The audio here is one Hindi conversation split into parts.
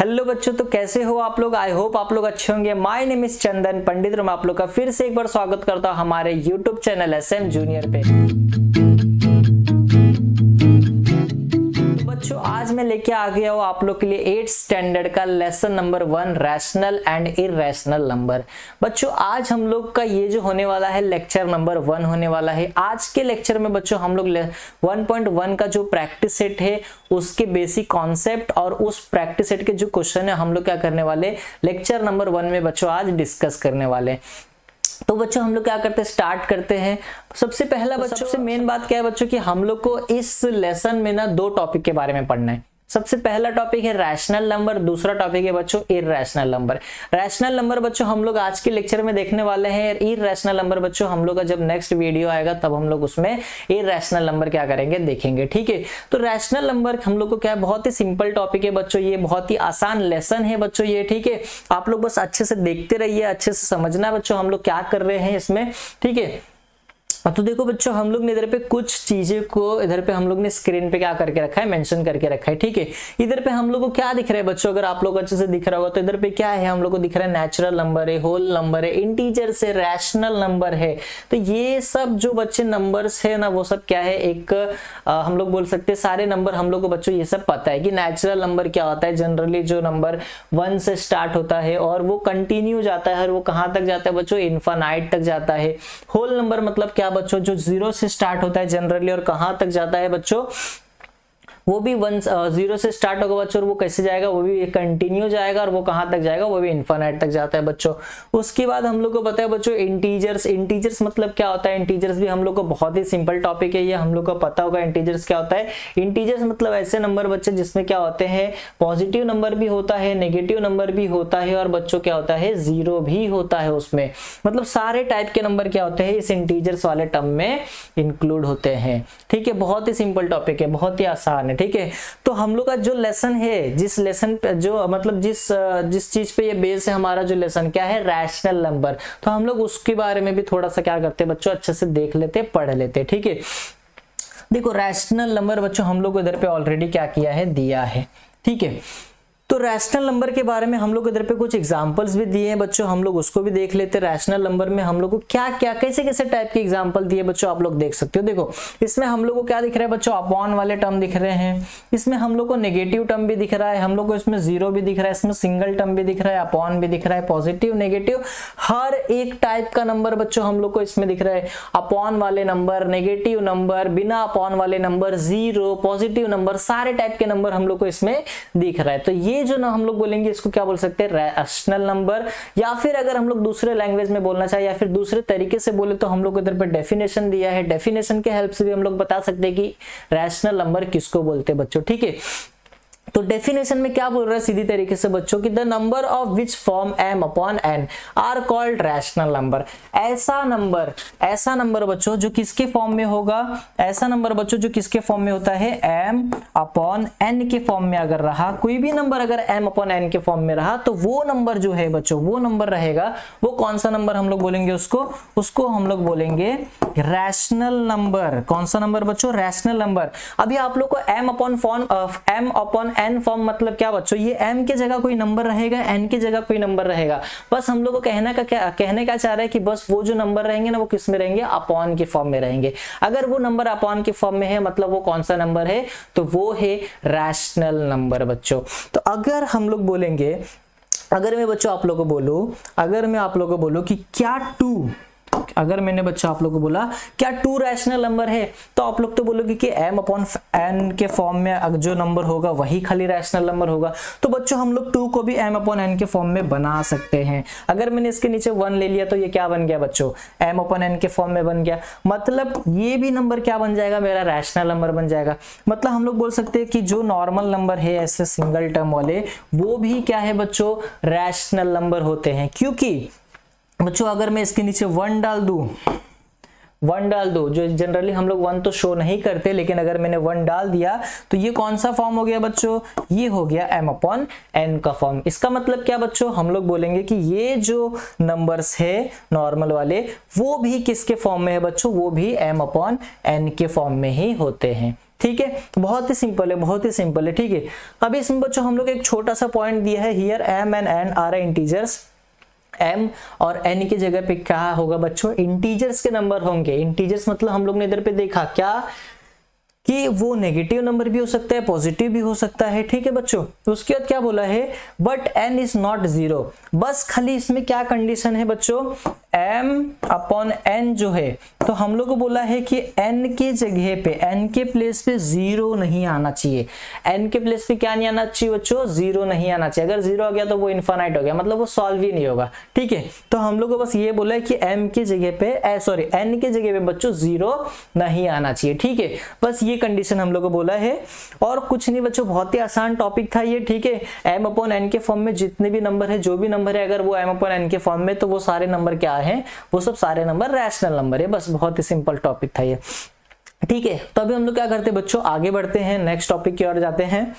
हेलो बच्चों, तो कैसे हो आप लोग। आई होप आप लोग अच्छे होंगे। माय नेम इज चंदन पंडित और मैं आप लोग का फिर से एक बार स्वागत करता हूं हमारे यूट्यूब चैनल SM जूनियर पे। बच्चों आज मैं लेके आ गया हूँ आप लोग के लिए 8th स्टैंडर्ड का lesson number 1 rational and irrational number. बच्चों आज हम लोग का ये जो होने वाला है लेक्चर नंबर 1 होने वाला है। आज के लेक्चर में बच्चों हम लोग 1.1 का जो प्रैक्टिस सेट है उसके बेसिक कॉन्सेप्ट और उस प्रैक्टिस सेट के जो क्वेश्चन है हम लोग क्या करने वाले लेक्चर नंबर 1 में बच्चों आज डिस्कस करने वाले। तो बच्चों हम लोग क्या करते हैं, स्टार्ट करते हैं। सबसे पहला बच्चों सबसे मेन बात क्या है बच्चों कि हम लोग को इस लेसन में ना 2 टॉपिक के बारे में पढ़ना है। सबसे पहला टॉपिक है रैशनल नंबर, दूसरा टॉपिक है बच्चों इरैशनल नंबर। रैशनल नंबर बच्चों हम लोग आज के लेक्चर में देखने वाले हैं। इरैशनल नंबर बच्चों हम लोग का जब नेक्स्ट वीडियो आएगा तब हम लोग उसमें इरैशनल नंबर क्या करेंगे देखेंगे, ठीक है। तो रैशनल नंबर हम लोग को क्या है, बहुत ही सिंपल टॉपिक है बच्चों, ये बहुत ही आसान लेसन है बच्चों ये, ठीक है। आप लोग बस अच्छे से देखते रहिए, अच्छे से समझना बच्चों हम लोग क्या कर रहे हैं इसमें, ठीक है। तो देखो बच्चों हम लोग ने इधर पे कुछ चीजें को इधर पे हम लोग ने स्क्रीन पे क्या करके रखा है, मेंशन करके रखा है, ठीक है। इधर पे हम लोग को क्या दिख रहा है बच्चों, अगर आप लोग अच्छे से दिख रहा होगा तो इधर पे क्या है, हम लोग को दिख रहा है नेचुरल नंबर है, होल नंबर है, इंटीजर से रैशनल नंबर है। तो ये सब जो बच्चे नंबर्स है ना वो सब क्या है, एक हम लोग बोल सकते हैं सारे नंबर हम लोग को बच्चों ये सब पता है कि नेचुरल नंबर क्या होता है। जनरली जो नंबर 1 से स्टार्ट होता है और वो कंटिन्यू जाता है और वो कहां तक जाता है बच्चों, इनफाइनाइट तक जाता है। होल नंबर मतलब क्या बच्चों, जो 0 से स्टार्ट होता है जनरली और कहां तक जाता है बच्चों, वो भी 0 से स्टार्ट होगा बच्चों और वो कैसे जाएगा, वो भी कंटिन्यू जाएगा और वो कहां तक जाएगा, वो भी इनफाइनाइट तक जाता है बच्चों। उसके बाद हम लोग को पता है बच्चों इंटीजर्स। इंटीजर्स मतलब क्या होता है, इंटीजर्स भी हम लोग को बहुत ही सिंपल टॉपिक है, ये हम लोग को पता होगा इंटीजर्स क्या होता है। इंटीजर्स मतलब ऐसे नंबर बच्चे जिसमें क्या होते हैं, पॉजिटिव नंबर भी होता है, नेगेटिव नंबर भी होता है और बच्चों क्या होता है, 0 भी होता है उसमें। मतलब सारे टाइप के नंबर क्या होते हैं इस इंटीजर्स वाले टर्म में इंक्लूड होते हैं, ठीक है। बहुत ही सिंपल टॉपिक है, बहुत ही आसान है, ठीक है। तो हम लोग का जो लेसन है, जिस लेसन पे जो मतलब जिस चीज पे ये बेस है हमारा जो लेसन क्या है, रैशनल नंबर। तो हम लोग उसके बारे में भी थोड़ा सा क्या करते हैं बच्चों, अच्छे से देख लेते, पढ़ लेते, ठीक है। देखो रैशनल नंबर बच्चों हम लोग को इधर पे ऑलरेडी क्या किया है, दिया है, ठीक है। तो रैशनल नंबर के बारे में हम लोग इधर पे कुछ एग्जांपल्स भी दिए हैं बच्चों, हम लोग उसको भी देख लेते हैं। रैशनल नंबर में हम लोग को क्या क्या कैसे कैसे टाइप के एग्जांपल दिए बच्चों, आप लोग देख सकते हो। देखो इसमें हम लोग को क्या दिख रहा है बच्चों, अपॉन वाले टर्म दिख रहे हैं, इसमें हम लोग को नेगेटिव टर्म भी दिख रहा है, हम लोग को इसमें 0 भी दिख रहा है, इसमें सिंगल टर्म भी दिख रहा है, अपॉन भी दिख रहा है, पॉजिटिव नेगेटिव हर एक टाइप का नंबर बच्चों हम लोग को इसमें दिख रहा है। अपॉन वाले नंबर, नेगेटिव नंबर, बिना अपॉन वाले नंबर, 0, पॉजिटिव नंबर, सारे टाइप के नंबर हम लोग को इसमें दिख रहा है। तो ये जो ना हम लोग बोलेंगे इसको क्या बोल सकते हैं, रैशनल नंबर। या फिर अगर हम लोग दूसरे लैंग्वेज में बोलना चाहे या फिर दूसरे तरीके से बोले तो हम लोग इधर पर डेफिनेशन दिया है, डेफिनेशन के हेल्प से भी हम लोग बता सकते हैं कि रैशनल नंबर किसको बोलते हैं बच्चों, ठीक है। तो डेफिनेशन में क्या बोल रहा है सीधी तरीके से बच्चों कि the number of which form m upon n are called rational number. ऐसा नंबर बच्चों जो किसके फॉर्म में होगा, ऐसा नंबर बच्चों जो किसके फॉर्म में होता है, m अपॉन n के फॉर्म में अगर रहा, कोई भी नंबर अगर m अपॉन n के फॉर्म में रहा तो वो नंबर जो है बच्चों, वो नंबर रहेगा, वो कौन सा नंबर हम लोग बोलेंगे उसको हम लोग बोलेंगे रैशनल नंबर। कौन सा नंबर बच्चों, रैशनल नंबर। अभी आप लोग को m अपॉन n फॉर्म मतलब क्या बच्चों, ये m के जगह कोई नंबर रहेगा, n के जगह कोई नंबर रहेगा। बस हम लोग को कहने का चाह रहा है कि बस वो जो नंबर रहेंगे ना वो किस में रहेंगे, अपॉन के फॉर्म में रहेंगे। अगर वो नंबर अपॉन के फॉर्म में है मतलब वो कौन सा नंबर है, तो वो है रैशनल नंबर बच्चों। तो अगर हम लोग बोलेंगे, अगर मैं बच्चों आप लोग को बोलूं कि क्या 2, अगर मैंने बच्चा आप लोग को बोला क्या 2 रैशनल नंबर है, तो आप लोग तो बोलोगे कि m अपॉन n के फॉर्म में जो नंबर होगा वही खाली रैशनल नंबर होगा। तो बच्चों हम लोग 2 को भी m अपॉन n के फॉर्म में बना सकते हैं। अगर मैंने इसके नीचे 1 ले लिया तो ये क्या बन गया बच्चों, m अपॉन n के फॉर्म में बन गया। मतलब ये भी नंबर क्या बन जाएगा, मेरा रैशनल नंबर बन जाएगा। मतलब हम लोग बोल सकते हैं कि जो नॉर्मल नंबर है ऐसे सिंगल टर्म वाले, वो भी क्या है बच्चों, रैशनल नंबर होते हैं। क्योंकि बच्चों अगर मैं इसके नीचे 1 डाल दूं, जो जनरली हम लोग 1 तो शो नहीं करते, लेकिन अगर मैंने 1 डाल दिया तो ये कौन सा फॉर्म हो गया बच्चों, ये हो गया m अपॉन n का फॉर्म। इसका मतलब क्या बच्चों, हम लोग बोलेंगे कि ये जो नंबर्स है नॉर्मल वाले वो भी किसके फॉर्म में है बच्चों, वो भी m अपॉन n के फॉर्म में ही होते हैं, ठीक है, बहुत ही सिंपल है, बहुत ही सिंपल है। ठीक है, अभी इसमें बच्चों हम लोग एक छोटा सा पॉइंट दिया है, here m and n are integers. m और n की जगह पे क्या होगा बच्चों, इंटीजर्स के नंबर होंगे। इंटीजर्स मतलब हम लोग ने इधर पे देखा क्या कि वो नेगेटिव नंबर भी हो सकता है, पॉजिटिव भी हो सकता है। ठीक है बच्चों, तो उसके बाद क्या बोला है, but n is not zero. बस खाली इसमें क्या कंडीशन है बच्चों, m अपॉन n जो है, तो हम लोग को बोला है कि n के जगह पे, n के प्लेस पे जीरो नहीं आना चाहिए। n के प्लेस पे क्या नहीं आना चाहिए बच्चों, जीरो नहीं आना चाहिए। अगर जीरो आ गया तो वो इनफाइनाइट हो गया, मतलब वो सॉल्व ही नहीं होगा। ठीक है, तो हम लोग को बस ये बोला है कि m की जगह पे सॉरी n के जगह पे बच्चों जीरो नहीं आना चाहिए। ठीक है, बस ये कंडीशन हम लोग को बोला है और कुछ नहीं बच्चों, बहुत ही आसान टॉपिक था ये। ठीक है, m अपॉन n के फॉर्म में जितने भी नंबर है, जो भी नंबर है, अगर वो m अपॉन n के फॉर्म में, तो वो सारे नंबर क्या है, वो सब सारे नंबर रैशनल नंबर है। बस बहुत ही सिंपल टॉपिक था ये। ठीक है, तो अभी हम लोग क्या करते हैं बच्चों, आगे बढ़ते हैं, नेक्स्ट टॉपिक की ओर जाते हैं।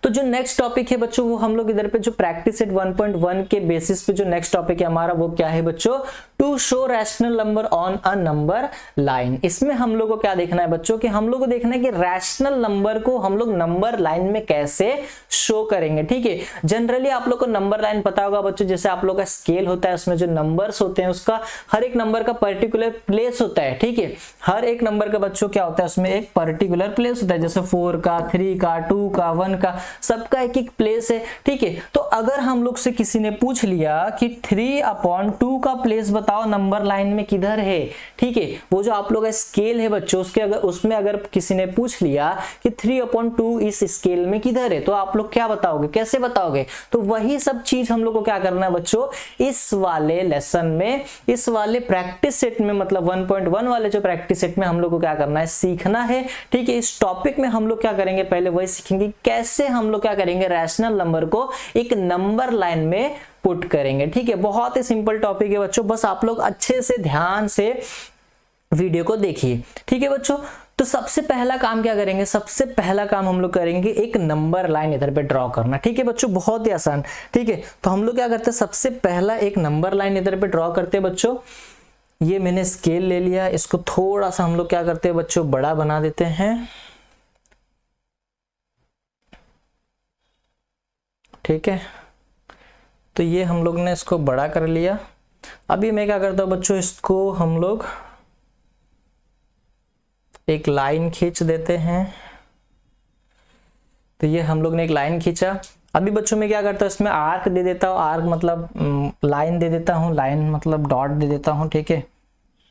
तो जो नेक्स्ट टॉपिक है बच्चों, वो हम लोग इधर पे जो प्रैक्टिस सेट 1.1 के बेसिस पे जो नेक्स्ट टॉपिक है हमारा, वो क्या है बच्चों, to show rational number on a number line. इसमें हम लोग को क्या देखना है बच्चों, कि हम लोग को देखना है कि रैशनल नंबर को हम लोग नंबर लाइन में कैसे शो करेंगे। ठीक है, जनरली आप लोग को नंबर लाइन पता होगा बच्चों, जैसे आप लोग का स्केल होता है, उसमें जो नंबर्स होते हैं, उसका हर एक नंबर का पर्टिकुलर प्लेस होता है। ठीक है, हर एक नंबर का बच्चों क्या होता है, उसमें एक पर्टिकुलर प्लेस होता है, जैसे 4 का, 3 का, 2 का, 1 का, सबका एक एक प्लेस है। ठीक है, तो अगर हम लोग से किसी ने पूछ लिया कि 3/2 का प्लेस बताओ नंबर लाइन में किधर है, ठीक है, वो जो आप लोग का स्केल है बच्चों, उसके अगर उसमें अगर किसी ने पूछ लिया कि 3/2 इस स्केल में किधर है, तो आप लोग क्या बताओगे, कैसे बताओगे। तो वही सब चीज हम लोग को क्या करना है बच्चों, इस वाले लेसन में, इस वाले प्रैक्टिस सेट में, मतलब 1.1 वाले जो प्रैक्टिस सेट में हम लोग को क्या करना है, सीखना है। ठीक है, इस टॉपिक में हम लोग क्या करेंगे, पहले वही सीखेंगे कैसे हम लोग क्या करेंगे, रैशनल नंबर को एक नंबर लाइन में पुट करेंगे। ठीक है, बहुत ही सिंपल टॉपिक है बच्चों, बस आप लोग अच्छे से ध्यान से वीडियो को देखिए। ठीक है बच्चों, तो सबसे पहला काम क्या करेंगे, सबसे पहला काम हम लोग करेंगे एक नंबर लाइन इधर पे ड्रॉ करना। ठीक है बच्चों, बहुत ही आसान। ठीक है, तो हम लोग क्या करते हैं, सबसे पहला एक नंबर लाइन इधर पे ड्रॉ करते हैं बच्चों। ये मैंने स्केल ले लिया, इसको थोड़ा सा हम लोग क्या करते हैं बच्चों, बड़ा बना देते हैं। ठीक है, तो ये हम लोग ने इसको बड़ा कर लिया। अभी मैं क्या करता हूं बच्चों, इसको हम लोग एक लाइन खींच देते हैं। तो ये हम लोग ने एक लाइन खींचा। अभी बच्चों में क्या करता हूं, इसमें आर्क दे देता हूं, आर्क मतलब लाइन दे देता हूं, लाइन मतलब डॉट दे देता हूं। ठीक है,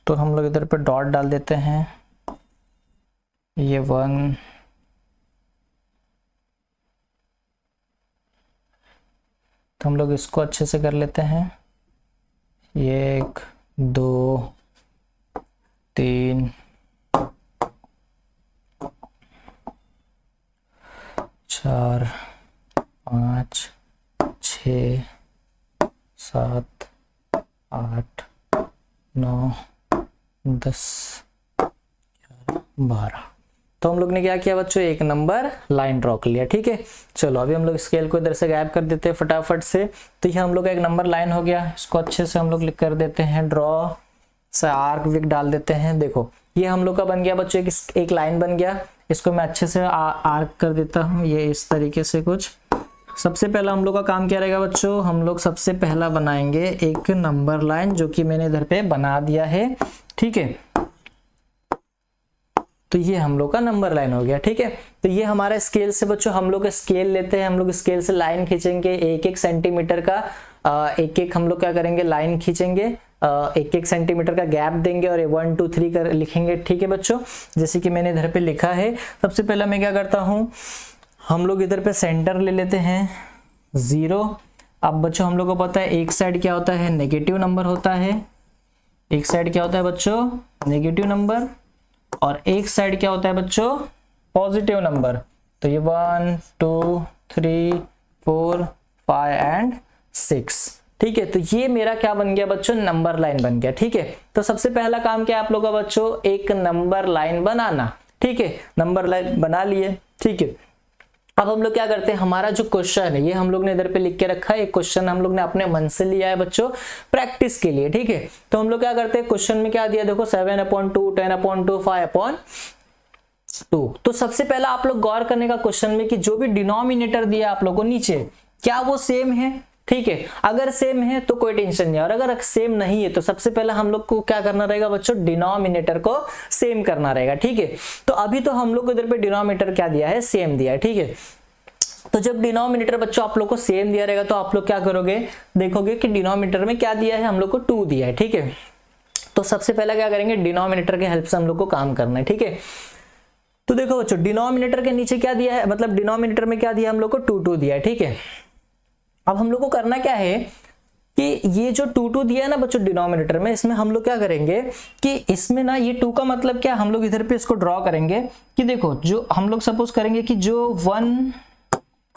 तो हम लोग इधर पे डॉट डाल देते हैं, ये 1, तो हम लोग इसको अच्छे से कर लेते हैं, ये 1 2 3 4 5 6 7 8 9 10 11 12। तो हम लोग ने क्या किया बच्चों, एक नंबर लाइन ड्रॉ कर लिया। ठीक है, चलो अभी हम लोग स्केल को इधर से गायब कर देते हैं फटाफट से। तो ये हम लोग का एक नंबर लाइन हो गया, इसको अच्छे से हम लोग लिख कर देते हैं, ड्रॉ से आर्क विक डाल देते हैं। देखो ये हम लोग का बन गया बच्चों, एक लाइन बन गया। इसको मैं अच्छे से आर्क कर देता हूँ, ये इस तरीके से कुछ। सबसे पहला हम लोग का काम क्या रहेगा बच्चों, हम लोग सबसे पहला बनाएंगे एक नंबर लाइन, जो कि मैंने इधर पे बना दिया है। ठीक है, तो ये हम लोग का नंबर लाइन हो गया। ठीक है, तो ये हमारा स्केल से बच्चों, हम लोग स्केल लेते हैं, हम लोग स्केल से लाइन खींचेंगे 1-1 सेंटीमीटर का, एक हम लोग क्या करेंगे, लाइन खींचेंगे, 1-1 सेंटीमीटर का गैप देंगे और 1 2 3 कर लिखेंगे। ठीक है बच्चों, जैसे कि मैंने इधर पे लिखा है। सबसे पहला मैं क्या करता हूँ, हम लोग इधर पे सेंटर ले लेते हैं 0। अब बच्चों हम लोग को पता है एक साइड क्या होता है, नेगेटिव नंबर होता है। एक साइड क्या होता है बच्चों, नेगेटिव नंबर, और एक साइड क्या होता है बच्चों, पॉजिटिव नंबर। तो ये 1 2 3 4 5 एंड 6। ठीक है, तो ये मेरा क्या बन गया बच्चों, नंबर लाइन बन गया। ठीक है, तो सबसे पहला काम क्या है आप लोगों का बच्चों, एक नंबर लाइन बनाना। ठीक है, नंबर लाइन बना लिए। ठीक है, अब हम लोग क्या करते हैं, हमारा जो क्वेश्चन है ये हम लोग ने इधर पे लिख के रखा है, एक क्वेश्चन हम लोग ने अपने मन से लिया है बच्चों प्रैक्टिस के लिए, ठीक है। तो हम लोग क्या करते हैं, क्वेश्चन में क्या दिया देखो 7/2, 10/2, 5/2। तो सबसे पहला आप लोग गौर करने का क्वेश्चन में कि जो भी डिनोमिनेटर दिया आप लोग को नीचे, क्या वो सेम है, ठीक है। अगर सेम है तो कोई टेंशन नहीं, और अगर सेम नहीं है तो सबसे पहले हम लोग को क्या करना रहेगा बच्चों, डिनोमिनेटर को सेम करना रहेगा, ठीक है। तो अभी तो हम लोग को इधर पे डिनोमिनेटर क्या दिया है, सेम दिया है, ठीक है। तो जब डिनोमिनेटर बच्चों आप लोग को सेम दिया रहेगा तो आप लोग क्या करोगे, देखोगे कि डिनोमिनेटर में क्या दिया है, हम लोग को 2 दिया है, ठीक है। तो सबसे पहला क्या करेंगे, डिनोमिनेटर के हेल्प से हम लोग को काम करना है, ठीक है। तो देखो बच्चों डिनोमिनेटर के नीचे क्या दिया है, मतलब डिनोमिनेटर में क्या दिया हम लोग को 2 दिया है, ठीक है। अब हम लोग को करना क्या है कि ये जो 2 दिया है ना बच्चों डिनोमिनेटर में, इसमें हम लोग क्या करेंगे कि इसमें ना ये 2 का मतलब क्या, हम लोग इधर पे इसको ड्रॉ करेंगे कि देखो जो हम लोग सपोज करेंगे कि जो 1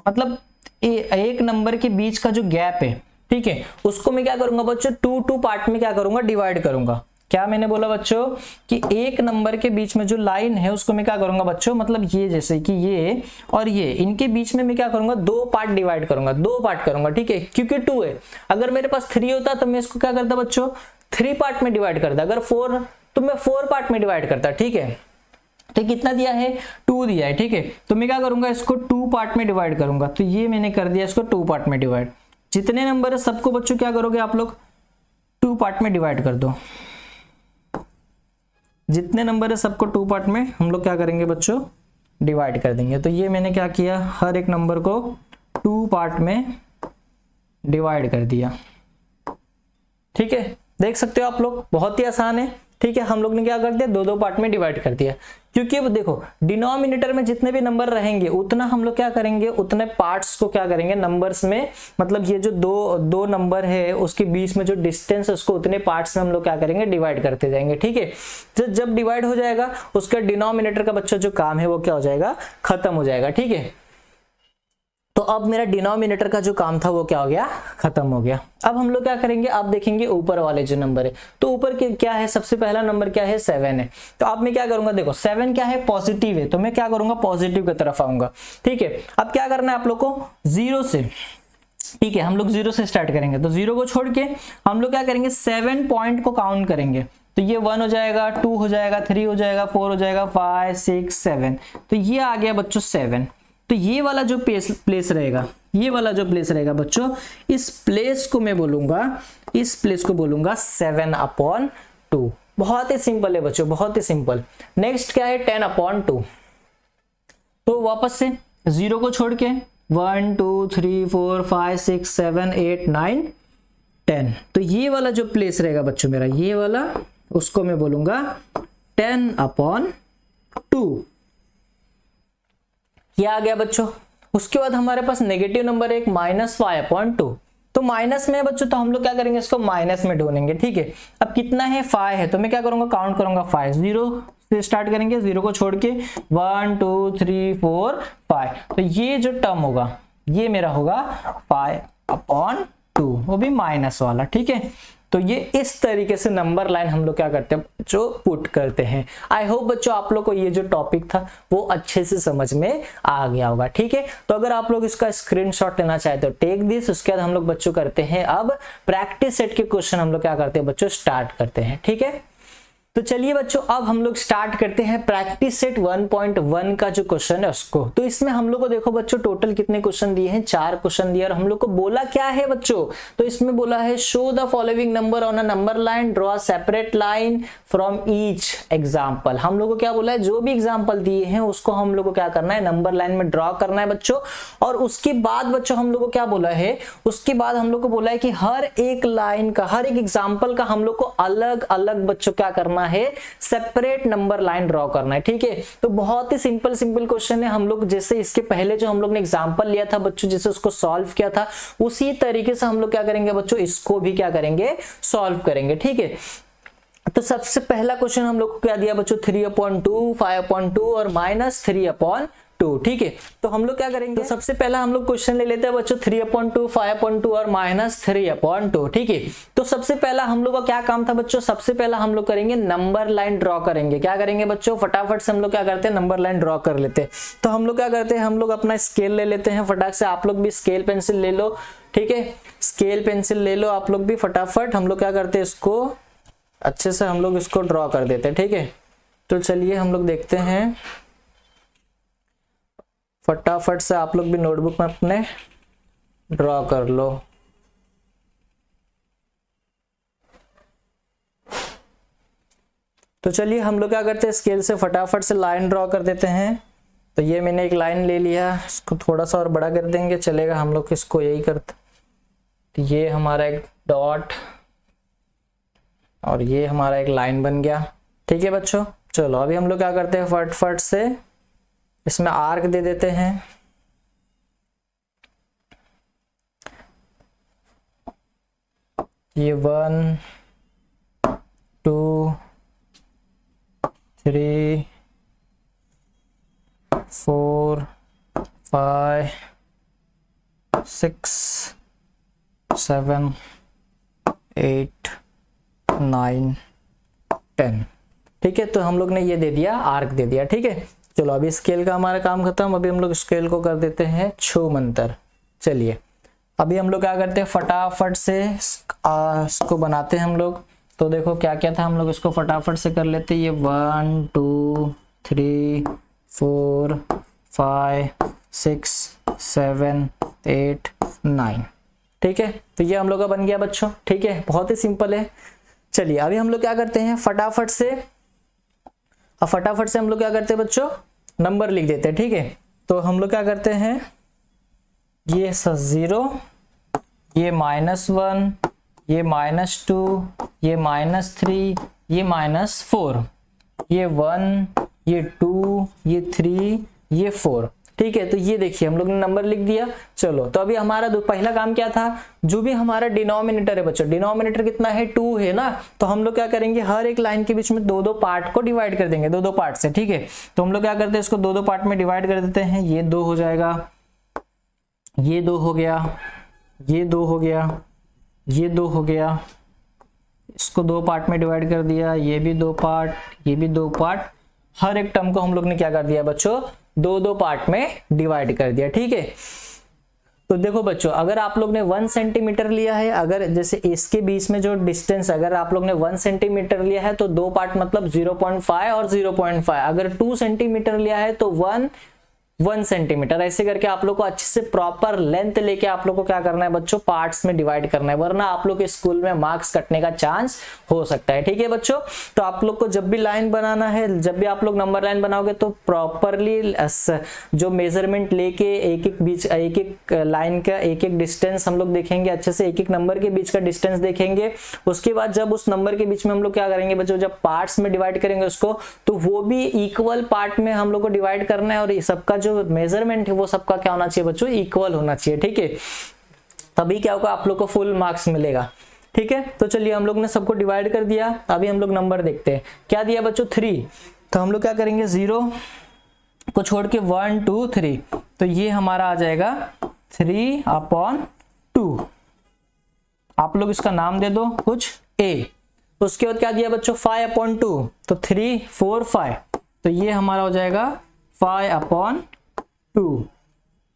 मतलब एक नंबर के बीच का जो गैप है, ठीक है, उसको मैं क्या करूंगा बच्चों 2 पार्ट में क्या करूंगा, डिवाइड करूंगा। क्या मैंने बोला बच्चों कि एक नंबर के बीच में जो लाइन है उसको मैं क्या करूंगा बच्चों, मतलब ये जैसे कि ये और ये, इनके बीच में मैं क्या करूंगा 2 पार्ट डिवाइड करूंगा, 2 पार्ट करूंगा, ठीक है, क्योंकि 2 है। अगर मेरे पास 3 होता तो मैं इसको क्या करता बच्चों 3 पार्ट में डिवाइड करता, अगर 4 तो मैं 4 पार्ट में डिवाइड करता, ठीक है। तो कितना दिया है, 2 दिया है, ठीक है। तो मैं क्या करूंगा इसको 2 पार्ट में डिवाइड करूंगा, तो ये मैंने कर दिया इसको 2 पार्ट में डिवाइड। जितने नंबर है सबको बच्चों क्या करोगे आप लोग 2 पार्ट में डिवाइड कर दो, जितने नंबर है सबको 2 पार्ट में हम लोग क्या करेंगे बच्चों डिवाइड कर देंगे। तो ये मैंने क्या किया, हर एक नंबर को 2 पार्ट में डिवाइड कर दिया, ठीक है। देख सकते हो आप लोग, बहुत ही आसान है, ठीक है। हम लोग ने क्या कर दिया 2 पार्ट में डिवाइड कर दिया, क्योंकि अब देखो डिनोमिनेटर में जितने भी नंबर रहेंगे उतना हम लोग क्या करेंगे, उतने पार्ट्स को क्या करेंगे नंबर्स में, मतलब ये जो दो नंबर है उसके बीच में जो डिस्टेंस है उसको उतने पार्ट्स में हम लोग क्या करेंगे डिवाइड करते जाएंगे, ठीक है। जब डिवाइड हो जाएगा उसका डिनोमिनेटर का बच्चा जो काम है वो क्या हो जाएगा, खत्म हो जाएगा, ठीक है। तो अब मेरा डिनोमिनेटर का जो काम था वो क्या हो गया, खत्म हो गया। अब हम लोग क्या करेंगे, आप देखेंगे ऊपर वाले जो नंबर है, तो ऊपर के क्या है, सबसे पहला नंबर क्या है 7 है। तो अब मैं क्या करूंगा, देखो 7 क्या है, पॉजिटिव है, तो मैं क्या करूंगा पॉजिटिव की तरफ आऊंगा, ठीक है। अब क्या करना है आप लोग को 0 से, ठीक है, हम लोग 0 से स्टार्ट करेंगे। तो 0 को छोड़ के हम लोग क्या करेंगे 7 पॉइंट को काउंट करेंगे। तो ये 1 हो जाएगा, 2 हो जाएगा, 3 हो जाएगा, 4 हो जाएगा, 5 6 7। तो ये आ गया बच्चों 7। तो ये वाला जो प्लेस रहेगा, ये वाला जो प्लेस रहेगा बच्चों, इस प्लेस को मैं बोलूंगा, इस प्लेस को बोलूंगा 7/2। बहुत ही सिंपल है बच्चों, बहुत ही सिंपल। नेक्स्ट क्या है 10/2। तो वापस से 0 को छोड़ के 1 2 3 4 5 6 7 8 9 10। तो ये वाला जो प्लेस रहेगा बच्चों मेरा, ये वाला, उसको मैं बोलूंगा 10/2। ये आ गया बच्चों। उसके बाद हमारे पास नेगेटिव नंबर एक -5/2। तो माइनस में है बच्चों, तो हम लोग क्या करेंगे इसको माइनस में ढूंढेंगे, ठीक है। अब कितना है 5 है, तो मैं क्या करूंगा काउंट करूंगा 5। 0 से स्टार्ट करेंगे, 0 को छोड़ के 1 2 3 4 5। तो ये जो टर्म होगा ये मेरा होगा 5/2, वो भी माइनस वाला, ठीक है। तो ये इस तरीके से नंबर लाइन हम लोग क्या करते हैं, जो पुट करते हैं। आई होप बच्चों आप लोग को ये जो टॉपिक था वो अच्छे से समझ में आ गया होगा, ठीक है। तो अगर आप लोग इसका स्क्रीनशॉट लेना चाहते हो टेक दिस। उसके बाद हम लोग बच्चों करते हैं अब प्रैक्टिस सेट के क्वेश्चन हम लोग क्या करते हैं बच्चों स्टार्ट करते हैं, ठीक है। तो चलिए बच्चों अब हम लोग स्टार्ट करते हैं प्रैक्टिस सेट 1.1 का जो क्वेश्चन है उसको। तो इसमें हम लोग को देखो बच्चों टोटल कितने क्वेश्चन दिए हैं, 4 क्वेश्चन दिए। और हम लोग को बोला क्या है बच्चों, तो इसमें बोला है show the following number on a number line, draw separate line from each example. हम लोग को क्या बोला है, जो भी एग्जाम्पल दिए हैं उसको हम लोग को क्या करना है नंबर लाइन में ड्रॉ करना है बच्चों। और उसके बाद बच्चों हम लोग को क्या बोला है, उसके बाद हम लोग को बोला है कि हर एक लाइन का, हर एक एग्जाम्पल का हम लोग को अलग अलग बच्चों क्या करना है, सेपरेट नंबर लाइन ड्रॉ करना है, ठीक है। तो बहुत ही सिंपल क्वेश्चन है। हम लोग जैसे इसके पहले जो हम लोग ने एग्जांपल लिया था बच्चों, जैसे उसको सॉल्व किया था उसी तरीके से हम लोग क्या करेंगे बच्चों, इसको भी क्या करेंगे सॉल्व करेंगे, ठीक है। तो सबसे पहला क्वेश्चन हम लोग को क्या दिया बच्चों 3/2, 5/2 और -3/2 2। ठीक है, तो हम लोग क्या करेंगे, तो सबसे पहला हम लोग क्वेश्चन ले लेते हैं बच्चों 3/2, 5/2 और -3/2। ठीक है, तो सबसे पहला हम लोग का क्या काम था बच्चों, सबसे पहला हम लोग करेंगे नंबर लाइन ड्रॉ करेंगे। क्या करेंगे बच्चों, फटाफट से हम लोग क्या करते हैं, नंबर लाइन ड्रॉ कर लेते हैं। तो हम लोग क्या करते हैं, हम लोग अपना स्केल ले लेते हैं फटाक से। आप लोग भी स्केल पेंसिल ले लो। ठीक है, स्केल पेंसिल ले लो आप लोग भी फटाफट। हम लोग क्या करते हैं, इसको अच्छे से हम लोग इसको ड्रॉ कर देते हैं। ठीक है, तो चलिए हम लोग देखते हैं फटाफट से। आप लोग भी नोटबुक में अपने ड्रॉ कर लो। तो चलिए हम लोग क्या करते हैं, स्केल से फटाफट से लाइन ड्रॉ कर देते हैं। तो ये मैंने एक लाइन ले लिया, इसको थोड़ा सा और बड़ा कर देंगे, चलेगा। हम लोग इसको यही करते, तो ये हमारा एक डॉट और ये हमारा एक लाइन बन गया। ठीक है बच्चों, चलो अभी हम लोग क्या करते हैं, फटाफट से इसमें आर्क दे देते हैं। ये 1 2 3 4 5 6 7 8 9 10। ठीक है, तो हम लोग ने ये दे दिया, आर्क दे दिया। ठीक है, चलो अभी स्केल का हमारा काम खत्म। अभी हम लोग स्केल को कर देते हैं छूमंतर। चलिए अभी हम लोग क्या करते हैं, फटाफट से इसको बनाते हैं हम लोग। तो देखो क्या क्या था, हम लोग इसको फटाफट से कर लेते हैं। ये 1 2 3 4 5 6 7 8 9। ठीक है, तो ये हम लोग का बन गया बच्चों। ठीक है, बहुत ही सिंपल है। चलिए अभी हम लोग क्या करते हैं, फटाफट से हम लोग क्या करते हैं बच्चों, नंबर लिख देते हैं। ठीक है, तो हम लोग क्या करते हैं, ये 0, ये -1, ये -2, ये -3, ये -4, ये 1, ये 2, ये 3, ये 4। ठीक है, तो ये देखिए हम लोग ने नंबर लिख दिया। चलो तो अभी हमारा पहला काम क्या था, जो भी हमारा डिनोमिनेटर है बच्चों, डिनोमिनेटर कितना है, 2 है ना। तो हम लोग क्या करेंगे, हर एक लाइन के बीच में 2-2 पार्ट को डिवाइड कर देंगे, 2-2 पार्ट से। ठीक है, तो हम लोग क्या करते हैं, इसको 2-2 पार्ट में डिवाइड कर देते हैं। ये 2 हो जाएगा, ये 2 हो गया, ये 2 हो गया, ये 2 हो गया। इसको 2 पार्ट में डिवाइड कर दिया, ये भी 2 पार्ट, ये भी 2 पार्ट। हर एक टर्म को हम लोग ने क्या कर दिया बच्चों, 2-2 पार्ट में डिवाइड कर दिया। ठीक है, तो देखो बच्चों, अगर आप लोग ने 1 सेंटीमीटर लिया है, अगर जैसे इसके बीच में जो डिस्टेंस अगर आप लोग ने 1 सेंटीमीटर लिया है तो 2 पार्ट मतलब 0.5 और 0.5। अगर 2 सेंटीमीटर लिया है तो 1 सेंटीमीटर। ऐसे करके आप लोग को अच्छे से प्रॉपर लेंथ लेके आप लोग को क्या करना है बच्चों, पार्ट्स में डिवाइड करना है, वरना आप लोग के स्कूल में मार्क्स कटने का चांस हो सकता है। ठीक है बच्चों, तो आप लोग को जब भी लाइन बनाना है, जब भी आप लोग नंबर लाइन बनाओगे तो प्रॉपरली जो मेजरमेंट लेके एक लाइन का एक डिस्टेंस हम लोग देखेंगे, अच्छे से एक नंबर के बीच का डिस्टेंस देखेंगे। उसके बाद जब उस नंबर के बीच में हम लोग क्या करेंगे बच्चों, जब पार्ट्स में डिवाइड करेंगे उसको, तो वो भी इक्वल पार्ट में हम लोग को डिवाइड करना है, और सबका जो मेजरमेंट है वो सबका क्या होना चाहिए बच्चों, इक्वल होना चाहिए। ठीक है, तभी क्या होगा, आप लोग को फुल मार्क्स मिलेगा। ठीक है, तो चलिए हम लोग ने सबको डिवाइड कर दिया। अभी हम लोग नंबर देखते हैं, क्या दिया बच्चों, 3। तो हम लोग क्या करेंगे, 0 को छोड़ के 1 2 3, तो ये हमारा आ जाएगा 3/2। आप लोग इसका नाम दे दो कुछ A। उसके बाद क्या दिया बच्चों, 5/2, तो 3 4 5, तो ये हमारा हो जाएगा 5/2।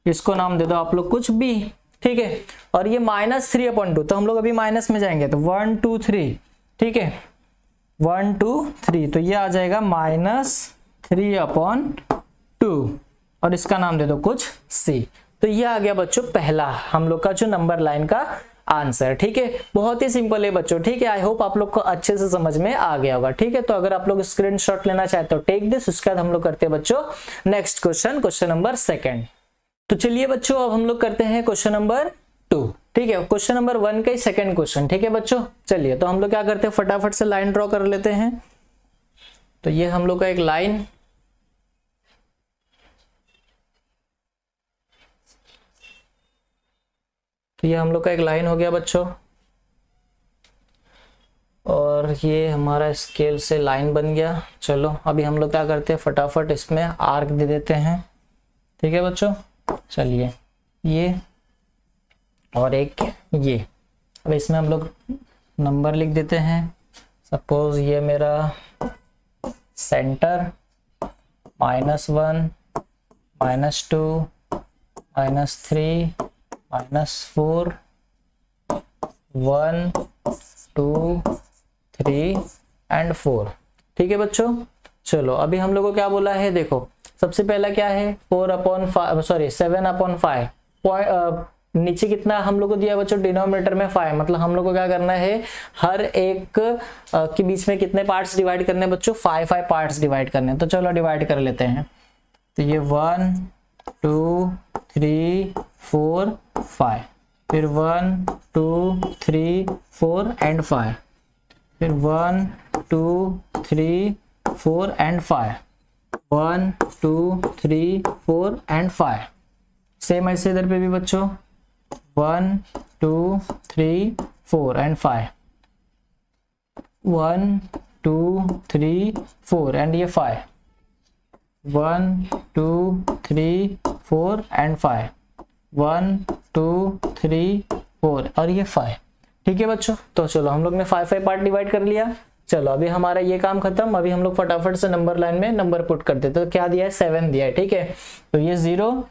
इसको नाम दे दो आप लोग कुछ B। ठीक है, और ये -3/2, तो हम लोग अभी माइनस में जाएंगे, तो 1 2 3। ठीक है, 1 2 3, तो ये आ जाएगा -3/2, और इसका नाम दे दो कुछ C। तो ये आ गया बच्चों पहला हम लोग का जो नंबर लाइन का आंसर। ठीक है, बहुत ही सिंपल है बच्चों। ठीक है, आई होप आप लोग को अच्छे से समझ में आ गया होगा। ठीक है, तो अगर आप लोग स्क्रीनशॉट लेना चाहते हो टेक दिस, उसके बाद हम लोग करते हैं बच्चों नेक्स्ट क्वेश्चन नंबर 2। तो चलिए बच्चों अब हम लोग करते हैं क्वेश्चन नंबर 2। ठीक है, क्वेश्चन नंबर 1 का ही सेकंड क्वेश्चन। ठीक है बच्चों, चलिए तो हम लोग क्या करते हैं, फटाफट से लाइन ड्रॉ कर लेते हैं। तो ये हम लोग का एक लाइन, तो ये हम लोग का एक लाइन हो गया बच्चों, और ये हमारा स्केल से लाइन बन गया। चलो अभी हम लोग क्या करते हैं, फटाफट इसमें आर्क दे देते हैं। ठीक है बच्चों, चलिए ये और एक ये, अब इसमें हम लोग नंबर लिख देते हैं। सपोज ये मेरा सेंटर -1 -2 -3 -4 1 2 3 एंड 4। ठीक है बच्चों, चलो अभी हम लोग को क्या बोला है, देखो सबसे पहला क्या है 7/5, नीचे कितना हम लोग को दिया बच्चों, डिनोमिनेटर में 5, मतलब हम लोग को क्या करना है, हर एक के बीच में कितने पार्ट्स डिवाइड करने हैं बच्चों, 5 पार्ट्स डिवाइड करने हैं। तो चलो डिवाइड कर लेते हैं। तो ये 1 2 3 4 5, फिर 1 2 3 4 एंड 5, फिर 1 2 3 4 एंड 5, 1 2 3 4 एंड 5। सेम ऐसे इधर पे भी बच्चों 1 2 3 4 एंड 5, 1 2 3 4 एंड ये 5, 1 2 3 4 एंड 5, 1 2 3 4 और ये 5। ठीक है बच्चों, तो चलो हम लोग ने 5 पार्ट डिवाइड कर लिया। चलो अभी हमारा ये काम खत्म, अभी हम लोग फटाफट से नंबर लाइन में नंबर पुट कर देते। तो क्या दिया है, 7 दिया है। ठीक है, तो ये 0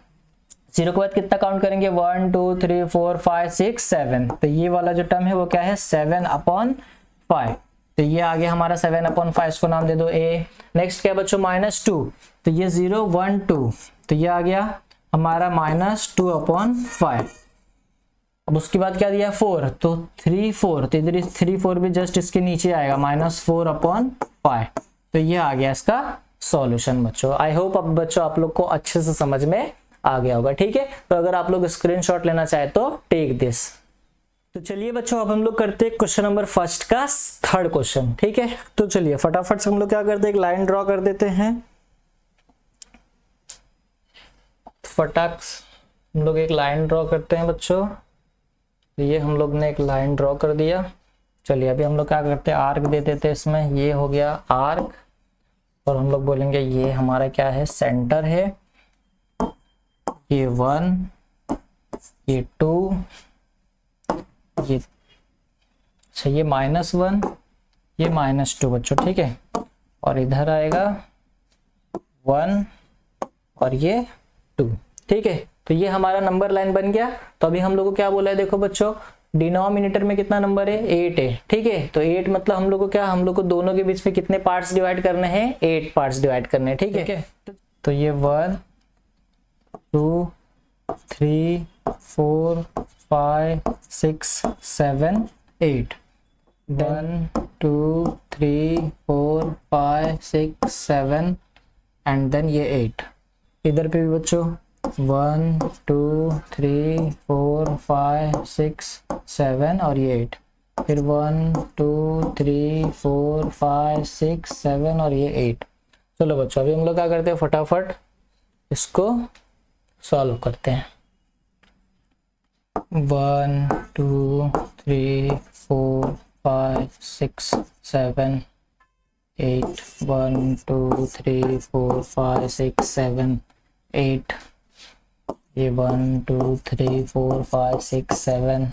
के बाद कितना काउंट करेंगे, 1 2 3 4 5 6 7। तो ये वाला जो टर्म है वो क्या है, 7/5। तो ये आ गया हमारा 7/5, इसको नाम दे दो a। नेक्स्ट क्या बच्चों, -2, तो ये 0 1 2, तो ये आ गया हमारा -2/5। अब उसके बाद क्या दिया 4, तो 3 4, तो इधर 3 4 भी जस्ट इसके नीचे आएगा -4/5। तो ये आ गया इसका सॉल्यूशन बच्चों। आई होप अब बच्चों आप लोग को अच्छे से समझ में आ गया होगा। ठीक है, तो अगर आप लोग स्क्रीनशॉट लेना चाहे तो टेक दिस। तो चलिए बच्चों अब हम लोग करते हैं क्वेश्चन नंबर फर्स्ट का थर्ड क्वेश्चन। ठीक है, तो चलिए फटाफट से हम लोग क्या करते हैं, एक लाइन ड्रॉ कर देते हैं। फटाक हम लोग एक लाइन ड्रॉ करते हैं बच्चों। ये हम लोग ने एक लाइन ड्रॉ कर दिया। चलिए अभी हम लोग क्या करते हैं, आर्क दे देते हैं इसमें। ये हो गया आर्क, और हम लोग बोलेंगे ये हमारा क्या है, सेंटर है। ये 1, ये 2, ये अच्छा ये -1, ये -2 बच्चों। ठीक है, और इधर आएगा 1 और ये 2। ठीक है, तो ये हमारा नंबर लाइन बन गया। तो अभी हम लोग को क्या बोला है, देखो बच्चों डिनोमिनेटर में कितना नंबर है, 8 है। ठीक है, तो 8 मतलब हम लोग को क्या, हम लोग को दोनों के बीच में कितने पार्ट्स डिवाइड करने हैं, 8 पार्ट्स डिवाइड करने हैं। ठीक है, तो ये 1 2 3 4 5 6 7 8, 1 2 3 4 5 6 7 एंड देन ये 8। इधर पे भी बच्चों 1 2 3 4 5 6 7 और ये 8, फिर 1 2 3 4 5 6 7 और ये 8। चलो बच्चों अभी हम लोग क्या करते हैं, फटाफट इसको सॉल्व करते हैं। 1 2 3 4 5 6 7 8, 1 2 3 4 5 6 7 8, ये 1 2 3 4 5 6 7।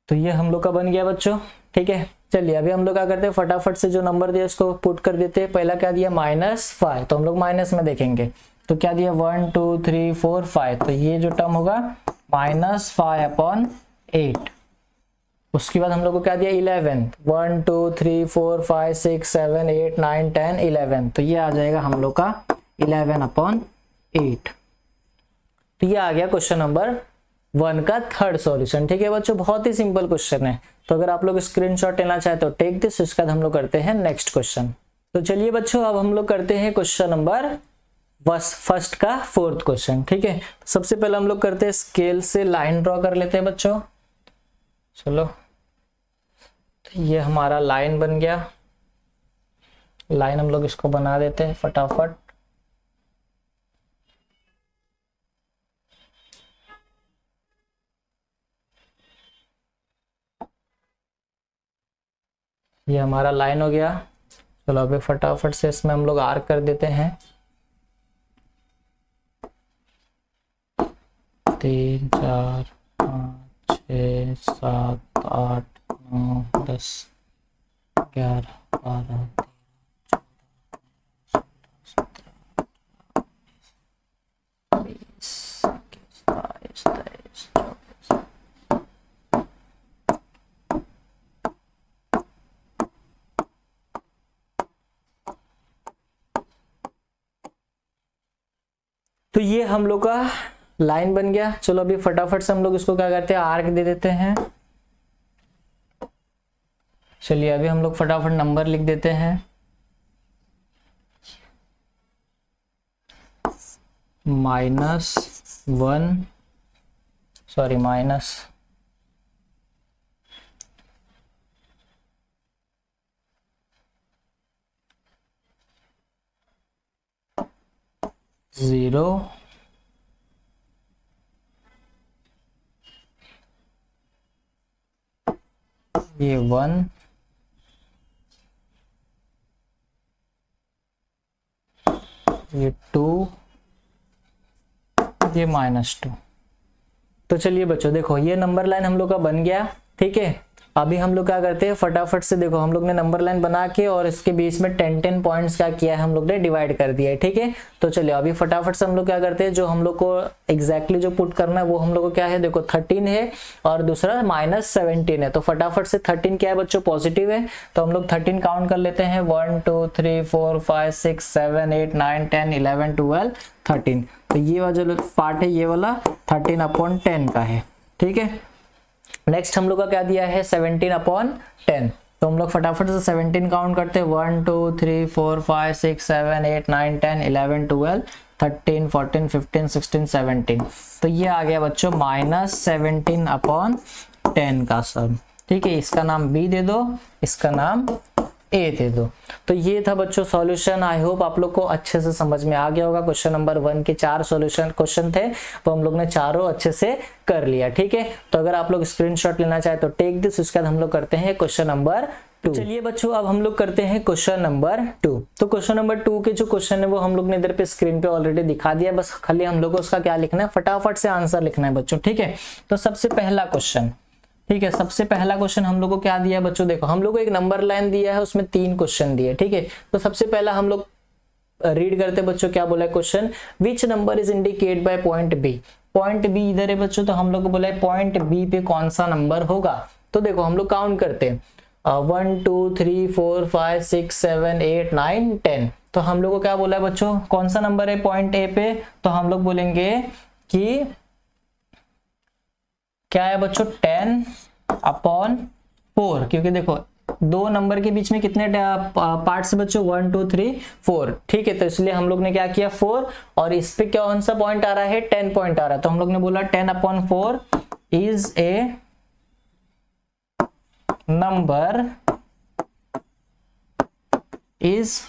तो ये हम लोग का बन गया बच्चों। ठीक है, चलिए अभी हम लोग क्या करते हैं, फटाफट से जो नंबर दिया उसको पुट कर देते हैं। पहला क्या दिया, -5, तो हम लोग माइनस में देखेंगे। तो क्या दिया 1 2 3 4 5, तो ये जो टर्म होगा -5/8। उसके बाद हम लोग को क्या दिया 11, 1 2 3 4 5 6 7 8 9 10 11, तो ये आ जाएगा हम लोग का 11/8। तो ये आ गया क्वेश्चन नंबर 1 का थर्ड सॉल्यूशन। ठीक है बच्चों, बहुत ही सिंपल क्वेश्चन है। तो अगर आप लोग स्क्रीनशॉट लेना चाहे तो टेक दिस। इसके बाद हम लोग करते हैं नेक्स्ट क्वेश्चन। तो चलिए बच्चों अब हम लोग करते हैं क्वेश्चन नंबर फर्स्ट का फोर्थ क्वेश्चन। ठीक है, सबसे पहले हम लोग करते हैं स्केल से लाइन ड्रॉ कर लेते हैं बच्चों। चलो तो ये हमारा लाइन बन गया। लाइन हम लोग इसको बना देते हैं फटाफट। ये हमारा लाइन हो गया। चलो अभी फटाफट से इसमें हम लोग आर्क कर देते हैं। 3 4 5 6 7 8 9 10 11 12 तो ये हम लोग का लाइन बन गया। चलो अभी फटाफट से हम लोग इसको क्या करते हैं, आर्क दे देते हैं। चलिए अभी हम लोग फटाफट नंबर लिख देते हैं। -1 सॉरी माइनस जीरो, ये 1, ये 2, ये -2। तो चलिए बच्चों देखो ये नंबर लाइन हम लोग का बन गया, ठीक है। अभी हम लोग क्या करते हैं फटाफट से, देखो हम लोग ने नंबर लाइन बना के और इसके बीच में 10 पॉइंट्स क्या किया है, हम लोग ने डिवाइड कर दिया है, ठीक है। तो चलिए अभी फटाफट से हम लोग क्या करते हैं, जो हम लोग को एग्जैक्टली जो पुट करना है वो हम लोग को क्या है, देखो 13 है और दूसरा -17 है। तो फटाफट से 13 क्या है बच्चों, पॉजिटिव है। तो हम लोग 13 काउंट कर लेते हैं, 1 2 3 4 5 6 7 8 9 10 11 12 13। तो ये वाला जो पार्ट है ये वाला 13/10 का है, ठीक है। नेक्स्ट हम लोग का क्या दिया है, 17/10। तो हम लोग फटाफट से 17 काउंट करते हैं, 1 2 3 4 5 6 7 8 9 10 11 12 13 14 15 16 17। तो ये आ गया बच्चों -17/10 का सम, ठीक है। इसका नाम B दे दो, इसका नाम A दे दो। तो ये था बच्चों सॉल्यूशन। आई होप आप लोग को अच्छे से समझ में आ गया होगा। क्वेश्चन नंबर 1 के 4 सॉल्यूशन क्वेश्चन थे, वो हम लोग ने चारों अच्छे से कर लिया, ठीक है। तो अगर आप लोग स्क्रीनशॉट लेना चाहे तो टेक दिस। उसके बाद हम लोग करते हैं क्वेश्चन नंबर 2। चलिए बच्चों अब हम लोग करते हैं क्वेश्चन नंबर 2। तो क्वेश्चन नंबर 2 के जो क्वेश्चन है वो हम लोग ने इधर पे स्क्रीन पे ऑलरेडी दिखा दिया, बस खाली हम लोग को उसका क्या लिखना है, फटाफट से आंसर लिखना है बच्चों, ठीक है। तो सबसे पहला क्वेश्चन, ठीक है, सबसे पहला क्वेश्चन हम लोग को क्या दिया है बच्चों, देखो हम लोग को एक नंबर लाइन दिया है, उसमें 3 क्वेश्चन दिए, ठीक है। तो सबसे पहला हम लोग रीड करते बच्चों, क्या बोला है question, which number is indicate by point B. Point B इधर है बच्चों, तो हम लोग को बोला है पॉइंट बी पे कौन सा नंबर होगा। तो देखो हम लोग काउंट करते हैं, 1 2 3 4 5 6 7 8 9 10। तो हम लोग को क्या बोला है बच्चों, कौन सा नंबर है पॉइंट ए पे, तो हम लोग बोलेंगे कि क्या है बच्चों, 10/4, क्योंकि देखो दो नंबर के बीच में कितने पार्ट्स है बच्चों, 1 2 3 4, ठीक है। तो इसलिए हम लोग ने क्या किया 4, और इस पे कौन सा पॉइंट आ रहा है, 10 पॉइंट आ रहा है। तो हम लोग ने बोला 10/4 is a number is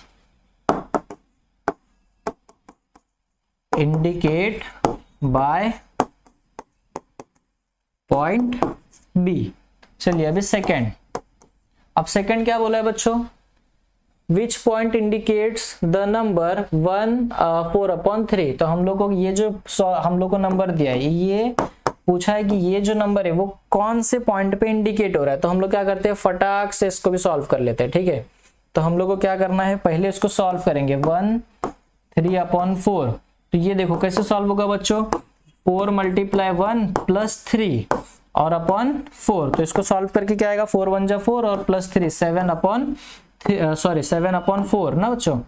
indicate by point B. चलिए अभी सेकंड, अब सेकंड क्या बोला है बच्चों, which point indicates the number 4/3। तो हम लोग को ये जो हम लोग को नंबर दिया है, ये पूछा है कि ये जो नंबर है वो कौन से पॉइंट पे इंडिकेट हो रहा है। तो हम लोग क्या करते हैं, फटाक से इसको भी सॉल्व कर लेते हैं, ठीक है। तो हम लोग को क्या करना है, पहले इसको सॉल्व करेंगे, 1 3/4। तो ये देखो कैसे सॉल्व होगा बच्चों, 4 × 1 + 3 और /4। तो इसको सॉल्व करके क्या आएगा, 4 1 जा 4 और +3 7/4 ना बच्चों।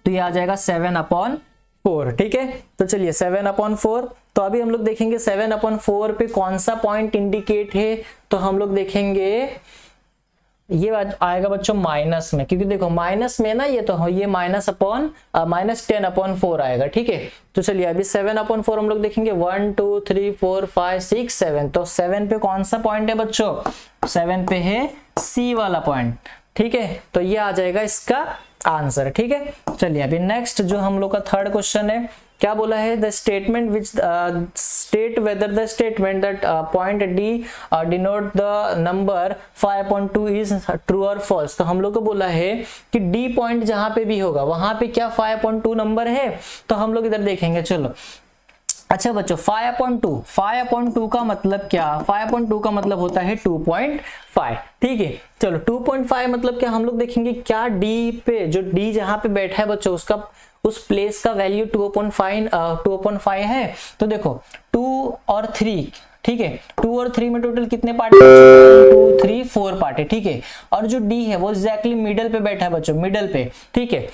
तो ये आ जाएगा 7/4, ठीक है। तो चलिए 7/4। तो अभी हम लोग देखेंगे 7/4 पे कौन सा पॉइंट इंडिकेट है। तो हम लोग देखेंगे ये आएगा बच्चों माइनस में, क्योंकि देखो माइनस में ना ये तो ये -10/4 आएगा, ठीक है। तो चलिए अभी 7/4 हम लोग देखेंगे, 1 2 3 4 5 6 7। तो 7 पे कौन सा पॉइंट है बच्चों, 7 पे है C वाला पॉइंट, ठीक है। तो ये आ जाएगा इसका आंसर, ठीक है। चलिए अभी नेक्स्ट जो हम लोग का थर्ड क्वेश्चन है, क्या बोला है, the statement which state whether the statement that point D denote the number 5/2 is true और फॉल्स। तो हम लोग को बोला है कि डी पॉइंट जहां पे भी होगा वहां पे क्या 5/2 नंबर है। तो हम लोग इधर देखेंगे, चलो अच्छा बच्चों 5/2 का मतलब क्या? 5/2 का मतलब होता है 2.5। ठीक है, चलो 2.5 मतलब क्या हम लोग देखेंगे क्या d पे, जो d जहां पे बैठा है बच्चों उसका, उस प्लेस का वैल्यू 2.5 है। तो देखो 2 और 3, ठीक है, 2 और 3 में टोटल कितने पार्ट है बच्चों? 1 2 3 4 पार्ट है। ठीक है, और जो d है वो एग्जैक्टली मिडल पे बैठा है बच्चों, मिडल पे। ठीक है,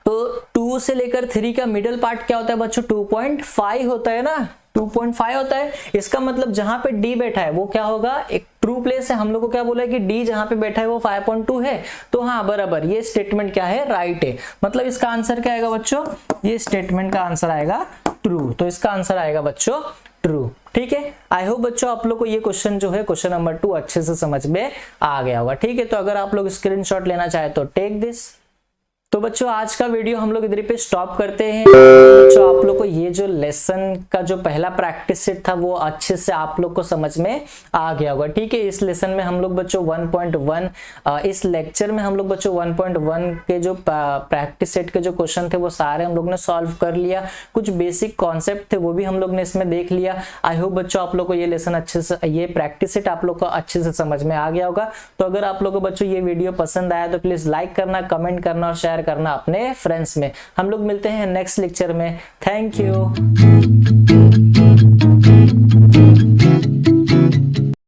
तो 2 से लेकर 3 का मिडल पार्ट क्या होता है बच्चों? 2.5 होता है ना, 2.5 होता है। इसका मतलब जहां पे d बैठा है वो क्या होगा? एक ट्रू प्लेस है। हम लोग को क्या बोला है कि d जहां पे बैठा है वो 5.2 है। तो हाँ बराबर, ये स्टेटमेंट क्या है? राइट है। मतलब इसका आंसर क्या आएगा बच्चों? ये स्टेटमेंट का आंसर आएगा ट्रू। तो इसका आंसर आएगा बच्चों ट्रू। ठीक है, आई होप बच्चों आप लोग को ये क्वेश्चन जो है, क्वेश्चन नंबर 2 अच्छे से समझ में आ गया होगा। ठीक है, तो अगर आप लोग स्क्रीनशॉट लेना चाहे तो टेक दिस। तो बच्चों आज का वीडियो हम लोग इधर पे स्टॉप करते हैं। बच्चों आप लोग को ये जो लेसन का जो पहला प्रैक्टिस सेट था वो अच्छे से आप लोग को समझ में आ गया होगा। ठीक है, इस लेसन में हम लोग बच्चों 1.1 इस लेक्चर में हम लोग बच्चों 1.1 के जो प्रैक्टिस सेट के जो क्वेश्चन थे वो सारे हम लोग ने सॉल्व कर लिया। कुछ बेसिक कॉन्सेप्ट थे वो भी हम लोग ने इसमें देख लिया। आई होप बच्चों आप लोग को ये लेसन अच्छे से, ये प्रैक्टिस सेट आप लोग को अच्छे से समझ में आ गया होगा। तो अगर आप लोग को बच्चों ये वीडियो पसंद आया तो प्लीज लाइक करना, कमेंट करना और शेयर करना अपने फ्रेंड्स में। हम लोग मिलते हैं नेक्स्ट लेक्चर में। Thank you.